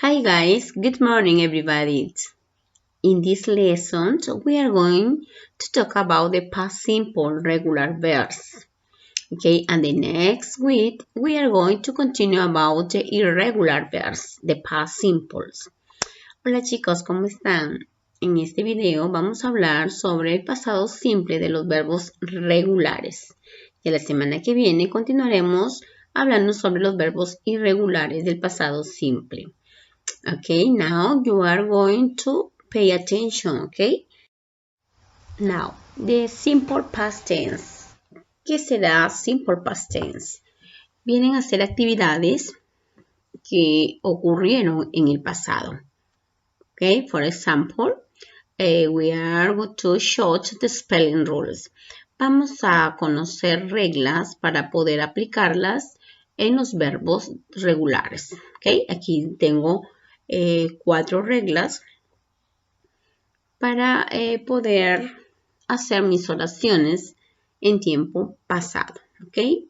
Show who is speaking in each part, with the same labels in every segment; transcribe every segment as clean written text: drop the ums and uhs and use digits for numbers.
Speaker 1: Hi guys, good morning everybody. In this lesson, we are going to talk about the past simple regular verbs. Okay, and the next week we are going to continue about the irregular verbs, the past simples. Hola chicos, ¿cómo están? En este video vamos a hablar sobre el pasado simple de los verbos regulares. Y la semana que viene continuaremos hablando sobre los verbos irregulares del pasado simple. Okay, now you are going to pay attention, okay? Now, the simple past tense. ¿Qué será simple past tense? Vienen a ser actividades que ocurrieron en el pasado. Okay, for example, we are going to show the spelling rules. Vamos a conocer reglas para poder aplicarlas en los verbos regulares. Okay, aquí tengo 4 reglas para poder hacer mis oraciones en tiempo pasado. Okay?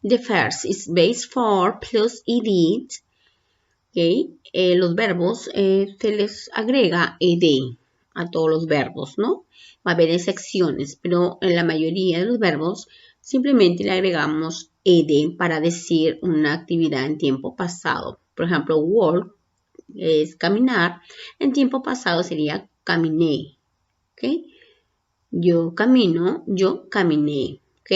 Speaker 1: The first is base for plus ed. Okay? Los verbos se les agrega ed a todos los verbos, ¿no? Va a haber excepciones, pero en la mayoría de los verbos simplemente le agregamos ed para decir una actividad en tiempo pasado. Por ejemplo, walk es caminar. En tiempo pasado sería caminé. ¿Ok? Yo camino, yo caminé. ¿Ok?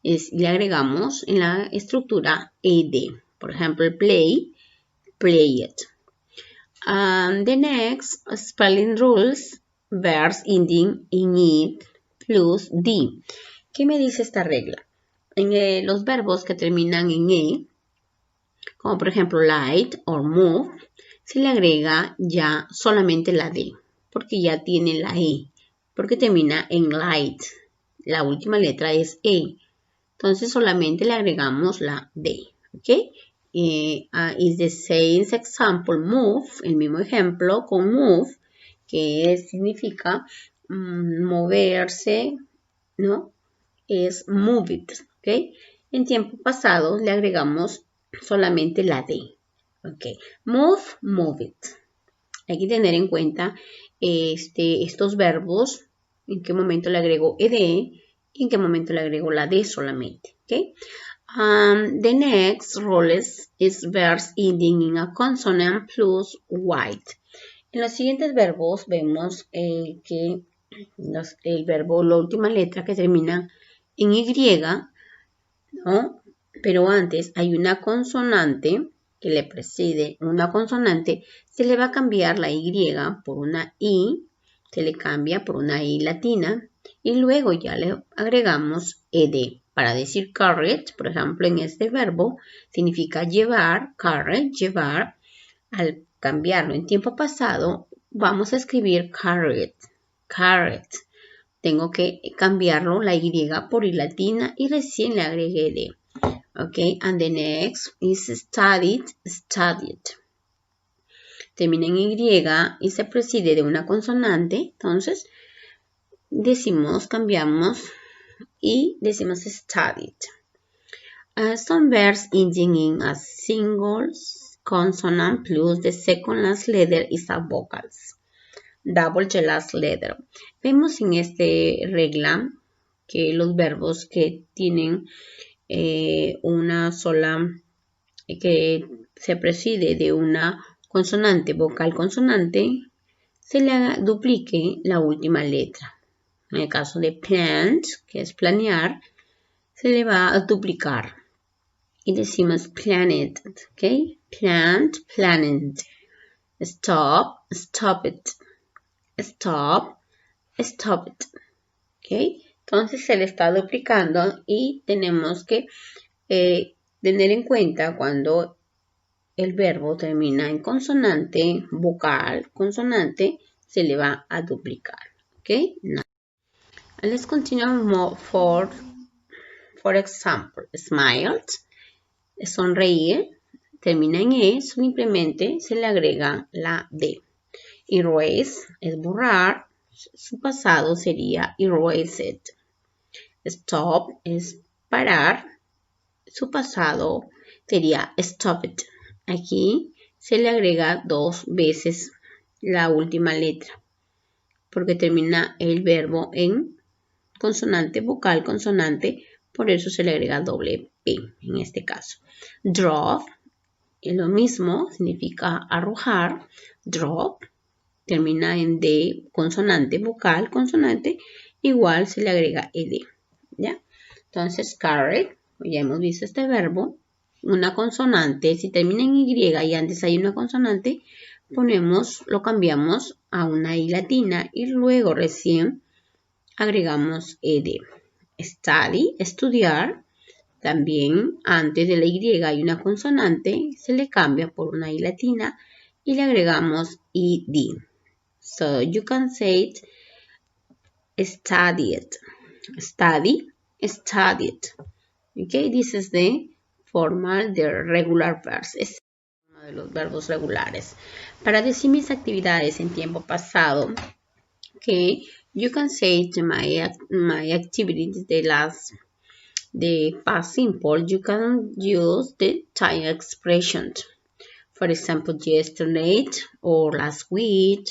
Speaker 1: Le agregamos en la estructura ed. Por ejemplo, play, played. The next, spelling rules, verbs ending in it plus d. ¿Qué me dice esta regla? En los verbos que terminan en e, como por ejemplo light o move, se le agrega ya solamente la D, porque ya tiene la E, porque termina en light. La última letra es E, entonces solamente le agregamos la D, ¿ok? Is the same example, move, el mismo ejemplo con move, que significa moverse, ¿no? Es move it, ¿ok? En tiempo pasado le agregamos solamente la D. Ok, move it. Hay que tener en cuenta estos verbos, en qué momento le agrego ed y en qué momento le agrego la d solamente. Okay? The next rules is verbs ending in a consonant plus white. En los siguientes verbos vemos que el verbo, la última letra que termina en y, ¿no? Pero antes hay una consonante que le precede una consonante, se le va a cambiar la Y por una I, se le cambia por una I latina y luego ya le agregamos ed. Para decir carried, por ejemplo, en este verbo significa llevar, carried, llevar. Al cambiarlo en tiempo pasado, vamos a escribir carried, carried. Tengo que cambiarlo la Y por I latina y recién le agregué ed. Okay, and the next is studied, studied. Termina en Y y se precede de una consonante, entonces cambiamos y decimos studied. Some verbs ending in a single consonant plus the second last letter is a vocals. Double the last letter. Vemos en esta regla que los verbos que tienen una sola, que se preside de una consonante, vocal consonante, se le duplique la última letra. En el caso de plant, que es planear, se le va a duplicar. Y decimos planet, ¿ok? Plant, planet. Stop, stop it. Stop, stop it. ¿Ok? Entonces se le está duplicando y tenemos que tener en cuenta cuando el verbo termina en consonante, vocal, consonante, se le va a duplicar. Okay? Now, let's continue more for example, smiled, sonreír, termina en E, simplemente se le agrega la D. Erase es borrar, su pasado sería erased. Stop es parar, su pasado sería stop it. Aquí se le agrega 2 veces la última letra, porque termina el verbo en consonante, vocal, consonante, por eso se le agrega doble P en este caso. Drop, es lo mismo, significa arrojar. Drop, termina en D, consonante, vocal, consonante, igual se le agrega ED, ¿ya? Entonces, carry, ya hemos visto este verbo, una consonante, si termina en Y y antes hay una consonante, lo cambiamos a una I latina y luego recién agregamos ED. Study, estudiar, también antes de la Y hay una consonante, se le cambia por una I latina y le agregamos ED. So you can say studied, study, studied. Okay, this is the formal, the regular verbs. Es uno de los verbos regulares. Para decir mis actividades en tiempo pasado, okay, you can say my activities, the past simple, you can use the time expression. For example, yesterday, or last week,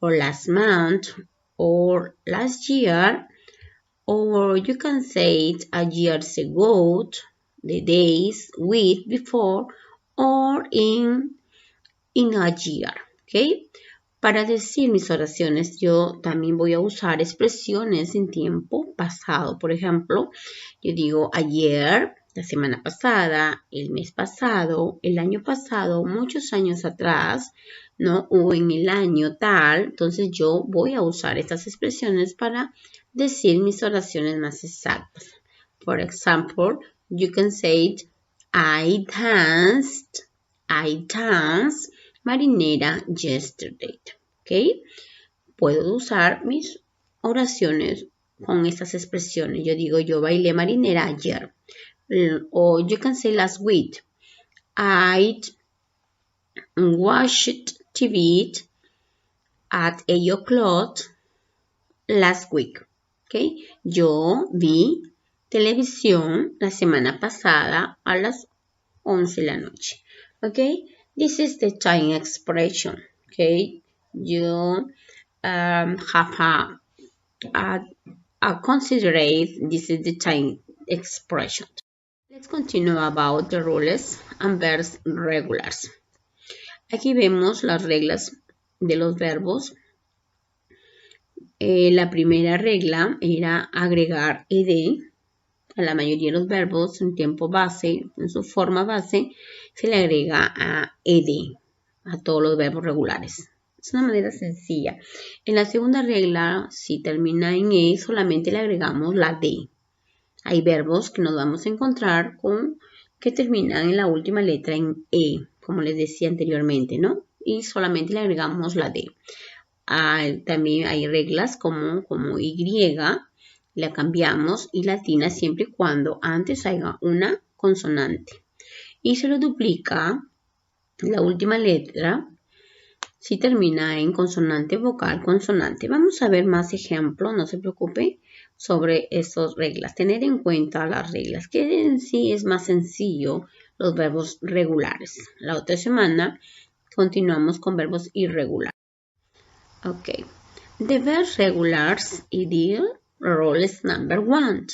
Speaker 1: or last month, or last year, or you can say it a years ago, the days, week before, or in a year, ¿ok? Para decir mis oraciones, yo también voy a usar expresiones en tiempo pasado. Por ejemplo, yo digo ayer, la semana pasada, el mes pasado, el año pasado, muchos años atrás, ¿no? O en el año tal. Entonces yo voy a usar estas expresiones para decir mis oraciones más exactas. For example, you can say I danced marinera yesterday. ¿Ok? Puedo usar mis oraciones con estas expresiones. Yo digo, yo bailé marinera ayer. O you can say last week. I watched TV at 8 o'clock last week. ¿Ok? Yo vi televisión la semana pasada a las 11 de la noche. ¿Ok? This is the time expression. ¿Ok? You have a considerate, this is the time expression. Let's continue about the rules and verbs regulars. Aquí vemos las reglas de los verbos. La primera regla era agregar ed a la mayoría de los verbos en tiempo base, en su forma base, se le agrega a ed a todos los verbos regulares. Es una manera sencilla. En la segunda regla, si termina en E, solamente le agregamos la D. Hay verbos que nos vamos a encontrar con que terminan en la última letra en E, como les decía anteriormente, ¿no? Y solamente le agregamos la D. También hay reglas como Y, la cambiamos y latina siempre y cuando antes haya una consonante. Y se lo duplica la última letra si termina en consonante, vocal, consonante. Vamos a ver más ejemplos, no se preocupe, sobre esas reglas. Tener en cuenta las reglas, que en sí es más sencillo los verbos regulares. La otra semana continuamos con verbos irregulares. Ok. The verbs regulars ideal rules number 1.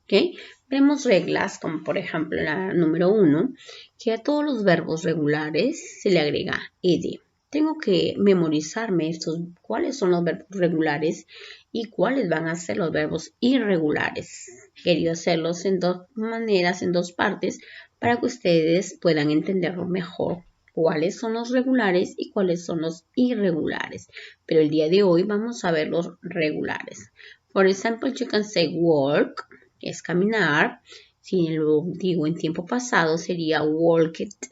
Speaker 1: Ok. Vemos reglas como por ejemplo la número 1, que a todos los verbos regulares se le agrega ed. Tengo que memorizarme cuáles son los verbos regulares y cuáles van a ser los verbos irregulares. Quería hacerlos en dos maneras, en dos partes, para que ustedes puedan entenderlo mejor. Cuáles son los regulares y cuáles son los irregulares. Pero el día de hoy vamos a ver los regulares. For example, you can say walk, que es caminar. Si lo digo en tiempo pasado sería walked.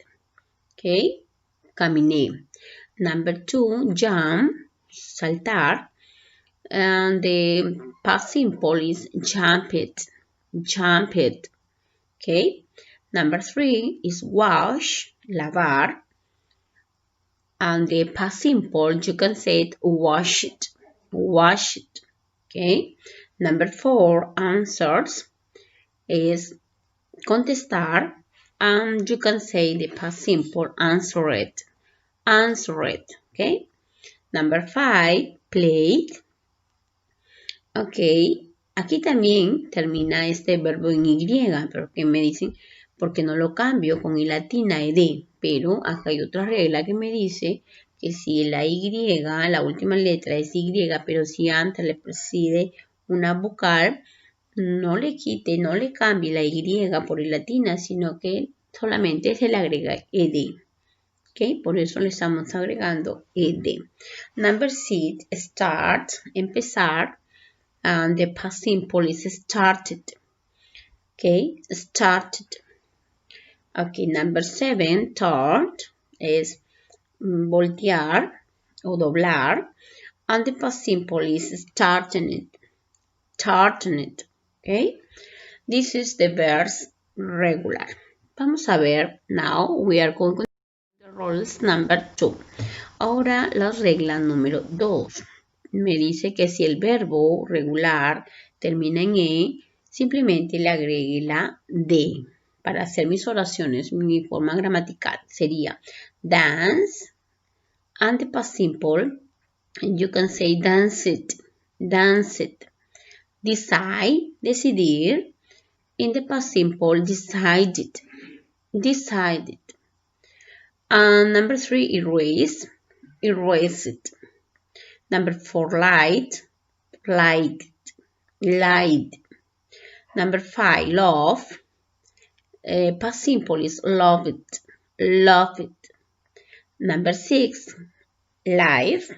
Speaker 1: ¿Ok? Caminé. Number 2, jump, saltar. And the past simple is jumped, jumped. Okay. Number 3 is wash, lavar. And the past simple, you can say it washed, washed. Okay. Number 4, answers, is contestar. And you can say the past simple, answered, answered. Okay. Number 5, played. Ok, aquí también termina este verbo en Y, pero que me dicen, ¿por qué no lo cambio con I latina, ed? Pero acá hay otra regla que me dice que si la Y, la última letra es Y, pero si antes le precede una vocal, no le quite, no le cambie la Y por I latina, sino que solamente se le agrega ed. Ok, por eso le estamos agregando ed. Number 6, start, empezar. And the past simple is started. Okay, started. Okay, number 7, turn, es voltear o doblar. And the past simple is starting it. Starting it. Okay, this is the verb regular. Vamos a ver, now we are going to the rules number 2. Ahora la regla número 2. Me dice que si el verbo regular termina en E, simplemente le agregue la D. Para hacer mis oraciones, mi forma gramatical sería dance, and the past simple, you can say dance it, dance it. Decide, decidir, in the past simple, decided, decided. And number 3, erase, erased. Number 4, light, light, light. Number 5, love. Past simple is love it, love it. Number 6, life.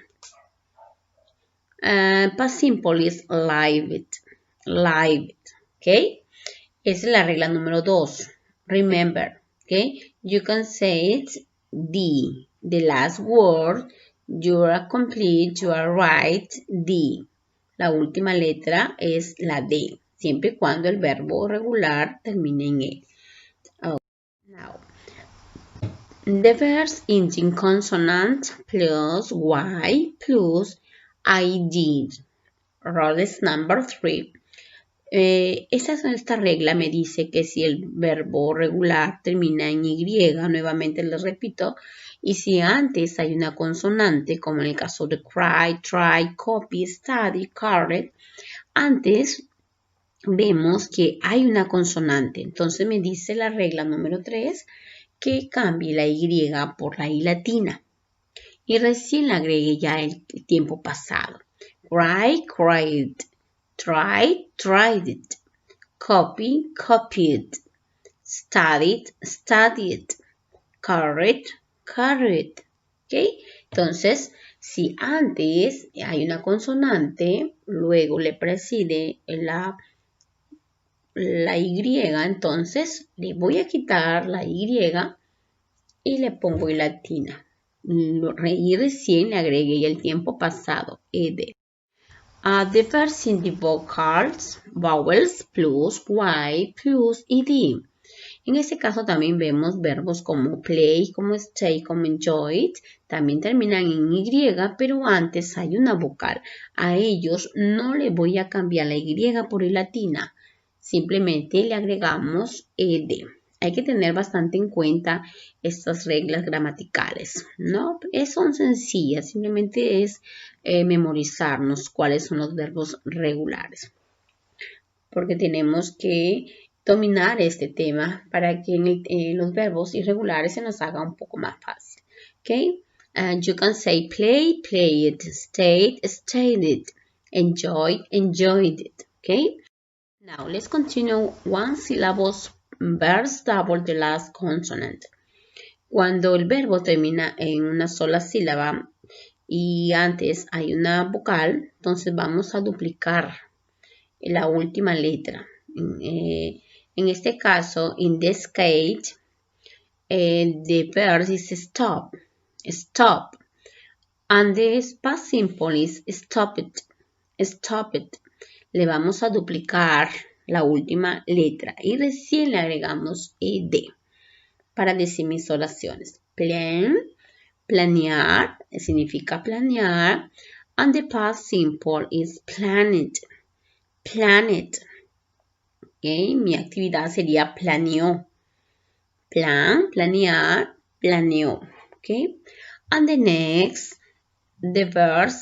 Speaker 1: Past simple is live it, live it. Okay? Esa es la regla número 2. Remember, okay? You can say it the last word. You are complete, you are right, the. La última letra es la D, siempre y cuando el verbo regular termine en E. Okay. Now, the verbs ending consonant plus Y plus ID. Rules number 3. Esta regla me dice que si el verbo regular termina en Y, nuevamente les repito, y si antes hay una consonante, como en el caso de cry, try, copy, study, correct, antes vemos que hay una consonante. Entonces me dice la regla número 3 que cambie la Y por la I latina. Y recién le agregué ya el tiempo pasado. Cry, cried. Try, tried it. Copy, copied. Studied, studied. Carried, carried. ¿Ok? Entonces, si antes hay una consonante, luego le precede la Y, entonces le voy a quitar la Y y le pongo I latina. Y recién le agregué el tiempo pasado, ed. The verbs in the vowels plus Y plus ed. En este caso también vemos verbos como play, como stay, como enjoy. También terminan en Y, pero antes hay una vocal. A ellos no le voy a cambiar la Y por I latina. Simplemente le agregamos ed. Hay que tener bastante en cuenta estas reglas gramaticales, ¿no? Son sencillas, simplemente es memorizarnos cuáles son los verbos regulares. Porque tenemos que dominar este tema para que en los verbos irregulares se nos haga un poco más fácil. ¿Ok? You can say play, played, stayed, stayed, enjoyed, enjoyed it. ¿Ok? Now, let's continue one syllables verbs double the last consonant. Cuando el verbo termina en una sola sílaba y antes hay una vocal, entonces vamos a duplicar la última letra. En este caso, in this case, the verb is stop, stop. And the past simple is stop it, stop it. Le vamos a duplicar la última letra y recién le agregamos ed para decir mis oraciones. Plan, planear, significa planear. And the past simple is planet, planet. Okay, mi actividad sería planeó. Plan, planear, planeó. Okay. And the next, the verb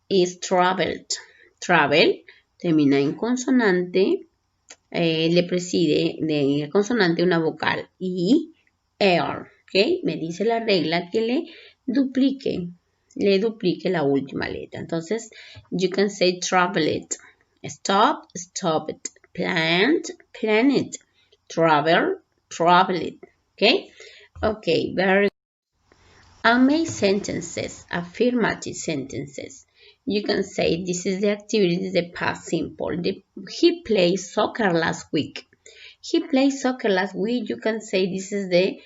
Speaker 1: is traveled. Travel termina en consonante, le preside de consonante una vocal y air, ¿ok? Me dice la regla que le duplique la última letra. Entonces, you can say traveled. Stop, stopped. Plant, planted. Travel, traveled. ¿Ok? Ok, very good. And make sentences, affirmative sentences. You can say this is the activity, the past simple. He played soccer last week. He played soccer last week. You can say this is the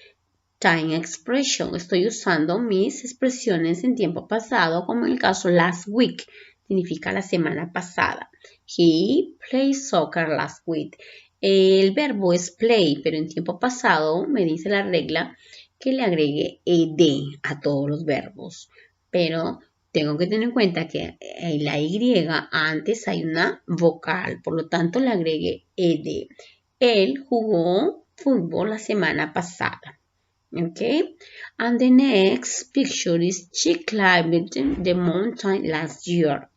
Speaker 1: time expression. Estoy usando mis expresiones en tiempo pasado, como en el caso last week. Significa la semana pasada. He played soccer last week. El verbo es play, pero en tiempo pasado me dice la regla que le agregue ed a todos los verbos. Pero tengo que tener en cuenta que en la Y antes hay una vocal, por lo tanto le agregue ed. Él jugó fútbol la semana pasada. Okay, and the next picture is she climbed the mountain last year.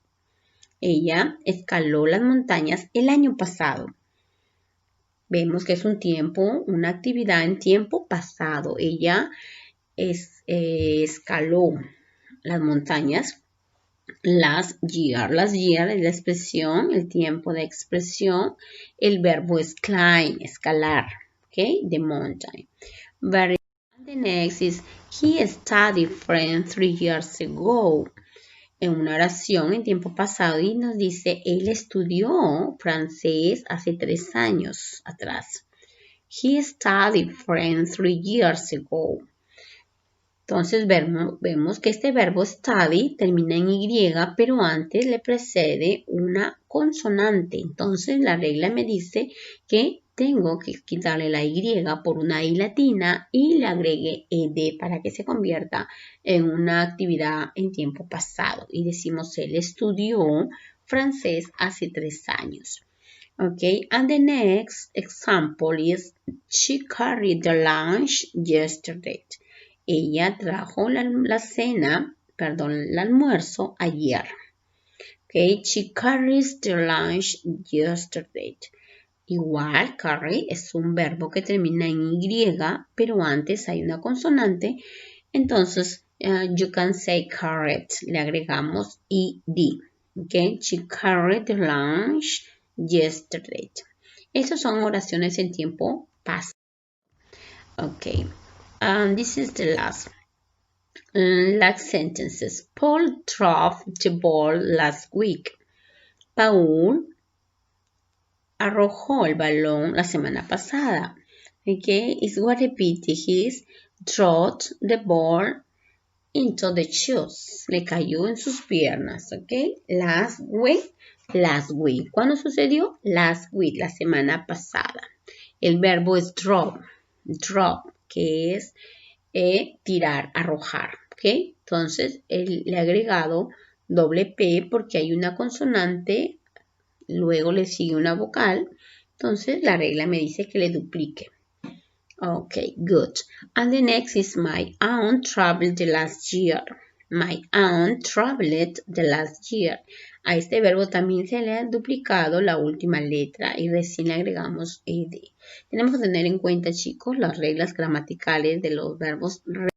Speaker 1: Ella escaló las montañas el año pasado. Vemos que es un tiempo, una actividad en tiempo pasado. Ella escaló las montañas last year. Last year es la expresión, el tiempo de expresión. El verbo es climb, escalar. Okay, the mountain. The next is, he studied French 3 years ago. En una oración en tiempo pasado y nos dice, él estudió francés hace 3 años atrás. He studied French 3 years ago. Entonces vemos que este verbo study termina en Y, pero antes le precede una consonante. Entonces la regla me dice que tengo que quitarle la Y por una I latina y le agregue ed para que se convierta en una actividad en tiempo pasado. Y decimos, él estudió francés hace 3 años. Okay, and the next example is, she carried the lunch yesterday. Ella trajo la cena, perdón, el almuerzo ayer. Okay, she carries the lunch yesterday. Igual, carry es un verbo que termina en Y, pero antes hay una consonante. Entonces, you can say carried. Le agregamos ed. Okay, she carried the lunch yesterday. Esas son oraciones en tiempo pasado. Okay, this is the last sentences. Paul dropped the ball last week. Paul arrojó el balón la semana pasada. Okay, it's what repeat. He's dropped the ball into the shoes. Le cayó en sus piernas. Okay, last week. ¿Cuándo sucedió? Last week, la semana pasada. El verbo es drop, que es tirar, arrojar. ¿Ok? Entonces, le he agregado doble P porque hay una consonante, luego le sigue una vocal. Entonces, la regla me dice que le duplique. Ok, good. And the next is, my aunt traveled the last year. My aunt traveled the last year. A este verbo también se le ha duplicado la última letra y recién le agregamos ed. Tenemos que tener en cuenta, chicos, las reglas gramaticales de los verbos regulares.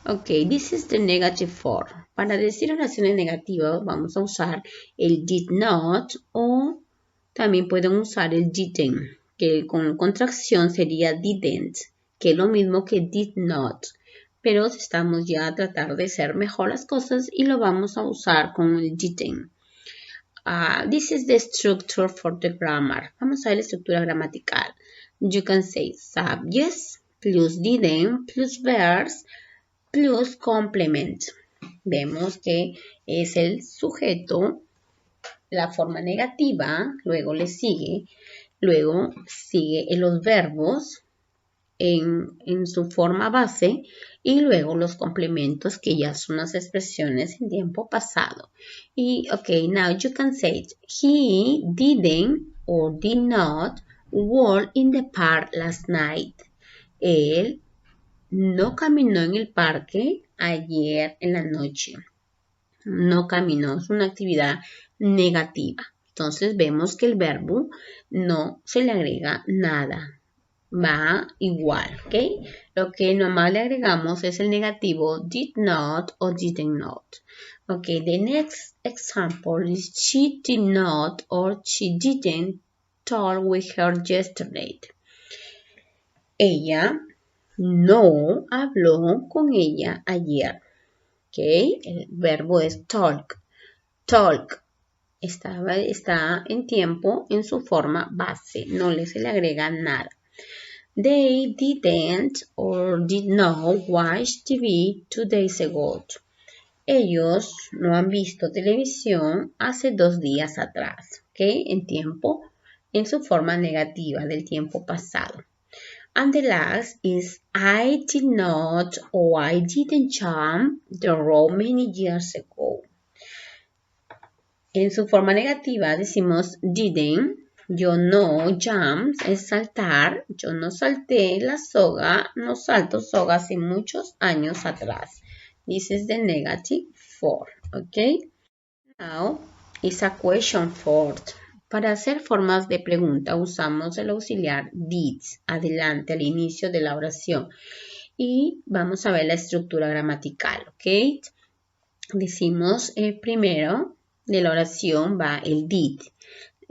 Speaker 1: Ok, this is the negative form. Para decir oraciones negativas vamos a usar el did not o también pueden usar el didn't, que con contracción sería didn't, que es lo mismo que did not. Pero estamos ya a tratar de hacer mejor las cosas y lo vamos a usar con el didn't. This is the structure for the grammar. Vamos a ver la estructura gramatical. You can say subjects plus didn't plus verbs plus complement. Vemos que es el sujeto, la forma negativa, luego sigue los verbos en su forma base y luego los complementos que ya son las expresiones en tiempo pasado. Y ok, now you can say it. He didn't or did not walk in the park last night. Él no caminó en el parque ayer en la noche. No caminó, es una actividad negativa. Entonces vemos que el verbo no se le agrega nada. Va igual, ¿ok? Lo que nomás le agregamos es el negativo did not o didn't not. Ok, the next example is she did not or she didn't talk with her yesterday. Ella no habló con ella ayer. Ok, el verbo es talk. Talk. Está en tiempo en su forma base. No se le agrega nada. They didn't or did not watch TV 2 days ago. Ellos no han visto televisión hace 2 días atrás. ¿Ok? En tiempo, en su forma negativa del tiempo pasado. And the last is I did not or I didn't jump the rope many years ago. En su forma negativa decimos didn't. Yo no jump es saltar. Yo no salté la soga. No salto soga hace muchos años atrás. This is the negative form. Okay. Now is a question form. Para hacer formas de pregunta usamos el auxiliar did adelante al inicio de la oración. Y vamos a ver la estructura gramatical. Ok. Decimos primero de la oración va el did.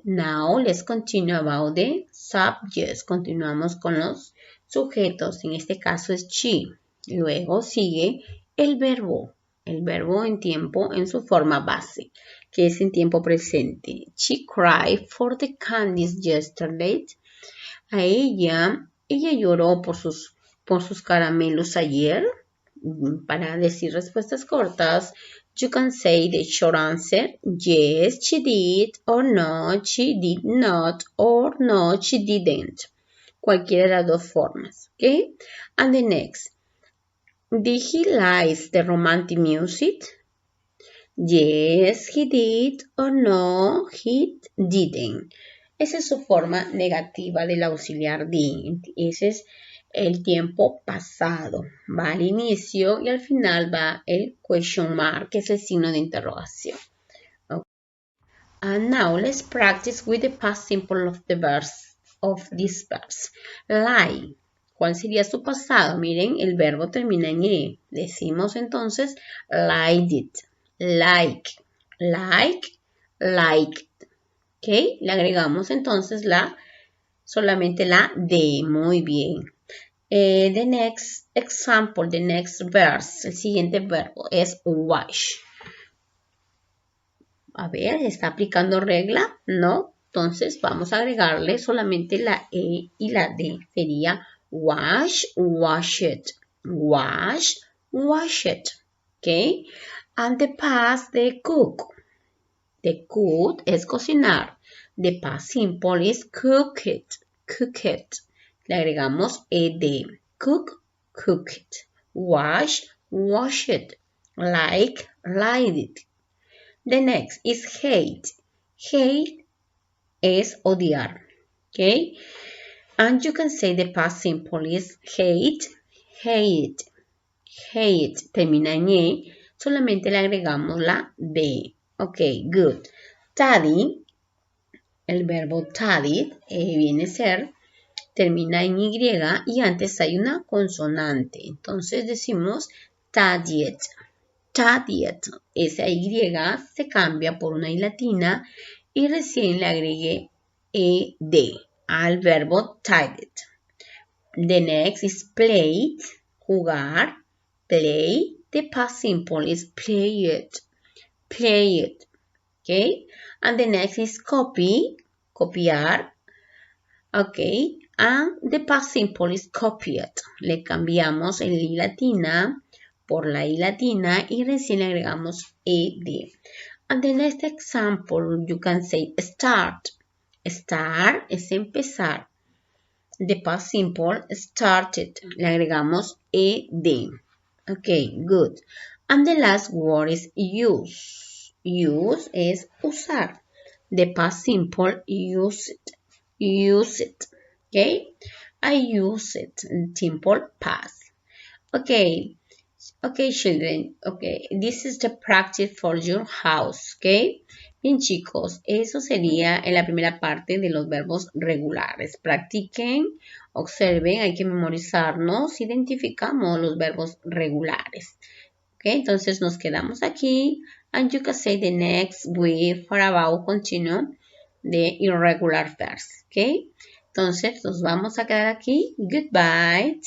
Speaker 1: Now, let's continue about the subjects. Continuamos con los sujetos. En este caso es she. Luego sigue el verbo. El verbo en tiempo en su forma base, que es en tiempo presente. She cried for the candies yesterday. A ella lloró por sus caramelos ayer. Para decir respuestas cortas, you can say the short answer, yes, she did, or no, she did not, or no, she didn't. Cualquiera de las dos formas, ¿ok? And the next, did he like the romantic music? Yes, he did, or no, he didn't. Esa es su forma negativa del auxiliar did. Ese es el tiempo pasado. Va al inicio y al final va el question mark, que es el signo de interrogación. Okay. And now let's practice with the past simple of the verse, of this verse. Lie. ¿Cuál sería su pasado? Miren, el verbo termina en E. Decimos entonces liked it, like, liked. ¿Ok? Le agregamos entonces solamente la D. Muy bien. The next example, the next verse, el siguiente verbo es wash. A ver, ¿está aplicando regla? No. Entonces vamos a agregarle solamente la E y la D. Sería wash, wash it. Wash, wash it. ¿Ok? And the past, the cook. The cook es cocinar. The past simple is cook it, cook it. Le agregamos ed. Cook, cook it. Wash, wash it. Like it. The next is hate. Hate es odiar. Okay? And you can say the past simple is hate. Termina en E. Solamente le agregamos la D. Ok, good. Study. El verbo studied viene a ser, termina en Y y antes hay una consonante. Entonces decimos studied. Esa Y se cambia por una I latina y recién le agregué ED al verbo studied. The next is played, jugar, play. The past simple is played. Okay, and the next is copy, copiar. Okay, and the past simple is copied. Le cambiamos el I latina por la I latina y recién le agregamos ed. And the next example, you can say start. Start es empezar. The past simple started. Le agregamos ed. Okay, good. And the last word is use. Use es usar. The past simple use it. Okay? I use it. Simple past. Okay. Okay, children. Okay, this is the practice for your house. Okay. Bien, chicos, eso sería en la primera parte de los verbos regulares. Practiquen, observen, hay que memorizarnos, identificamos los verbos regulares. Okay, entonces nos quedamos aquí. And you can say the next with for about continue the irregular verbs. Okay, entonces nos vamos a quedar aquí. Goodbye.